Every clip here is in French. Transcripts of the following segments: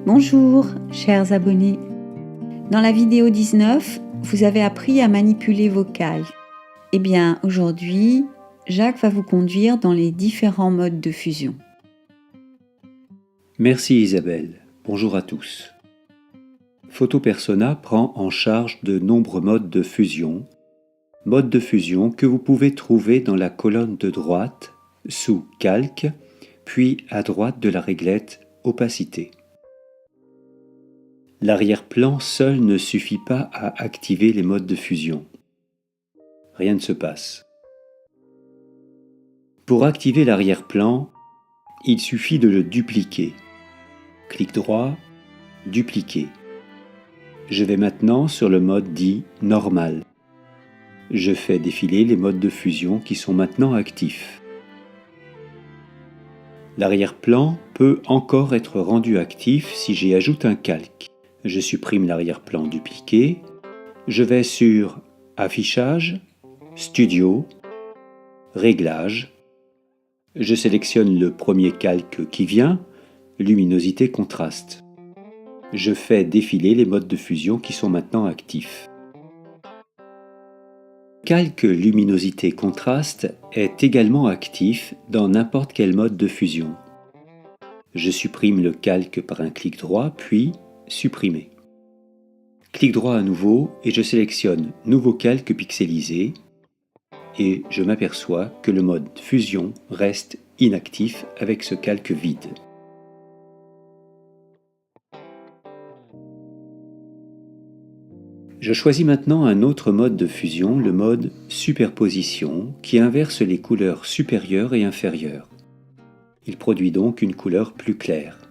Bonjour, chers abonnés. Dans la vidéo 19, vous avez appris à manipuler vos calques. Eh bien, aujourd'hui, Jacques va vous conduire dans les différents modes de fusion. Merci Isabelle. Bonjour à tous. Photopersona prend en charge de nombreux modes de fusion que vous pouvez trouver dans la colonne de droite, sous Calque, puis à droite de la réglette Opacité. L'arrière-plan seul ne suffit pas à activer les modes de fusion. Rien ne se passe. Pour activer l'arrière-plan, il suffit de le dupliquer. Clic droit, dupliquer. Je vais maintenant sur le mode dit normal. Je fais défiler les modes de fusion qui sont maintenant actifs. L'arrière-plan peut encore être rendu actif si j'y ajoute un calque. Je supprime l'arrière-plan dupliqué. Je vais sur Affichage, Studio, Réglages. Je sélectionne le premier calque qui vient, Luminosité Contraste. Je fais défiler les modes de fusion qui sont maintenant actifs. Calque Luminosité Contraste est également actif dans n'importe quel mode de fusion. Je supprime le calque par un clic droit, puis Supprimer. Clic droit à nouveau et je sélectionne Nouveau calque pixelisé et je m'aperçois que le mode fusion reste inactif avec ce calque vide. Je choisis maintenant un autre mode de fusion, le mode superposition, qui inverse les couleurs supérieures et inférieures. Il produit donc une couleur plus claire.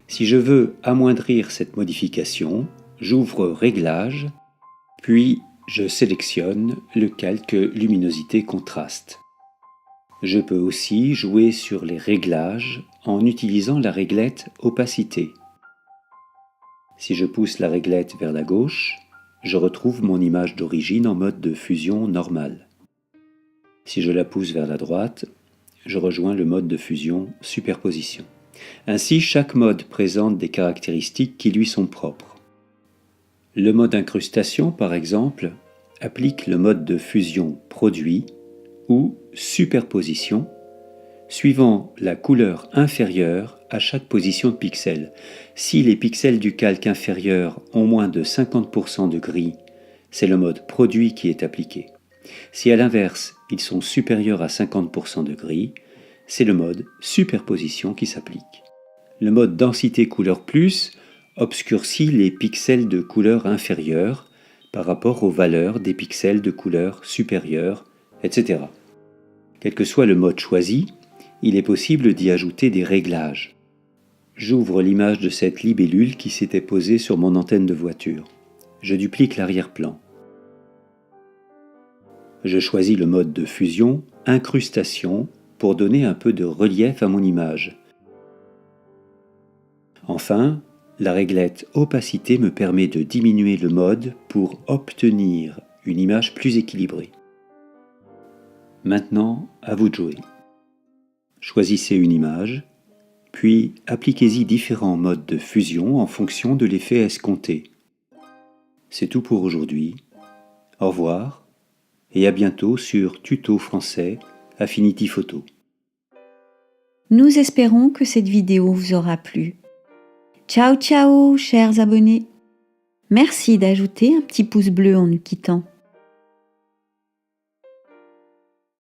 Si je veux amoindrir cette modification, j'ouvre Réglages, puis je sélectionne le calque Luminosité Contraste. Je peux aussi jouer sur les réglages en utilisant la réglette Opacité. Si je pousse la réglette vers la gauche, je retrouve mon image d'origine en mode de fusion normal. Si je la pousse vers la droite, je rejoins le mode de fusion superposition. Ainsi, chaque mode présente des caractéristiques qui lui sont propres. Le mode incrustation, par exemple, applique le mode de fusion produit ou superposition, suivant la couleur inférieure à chaque position de pixel. Si les pixels du calque inférieur ont moins de 50% de gris, c'est le mode produit qui est appliqué. Si à l'inverse, ils sont supérieurs à 50% de gris, c'est le mode superposition qui s'applique. Le mode densité couleur plus obscurcit les pixels de couleur inférieure par rapport aux valeurs des pixels de couleur supérieure, etc. Quel que soit le mode choisi, il est possible d'y ajouter des réglages. J'ouvre l'image de cette libellule qui s'était posée sur mon antenne de voiture. Je duplique l'arrière-plan. Je choisis le mode de fusion incrustation pour donner un peu de relief à mon image. Enfin, la réglette opacité me permet de diminuer le mode pour obtenir une image plus équilibrée. Maintenant, à vous de jouer. Choisissez une image, puis appliquez-y différents modes de fusion en fonction de l'effet escompté. C'est tout pour aujourd'hui. Au revoir et à bientôt sur Tuto Français Affinity Photo. Nous espérons que cette vidéo vous aura plu. Ciao ciao, chers abonnés. Merci d'ajouter un petit pouce bleu en nous quittant.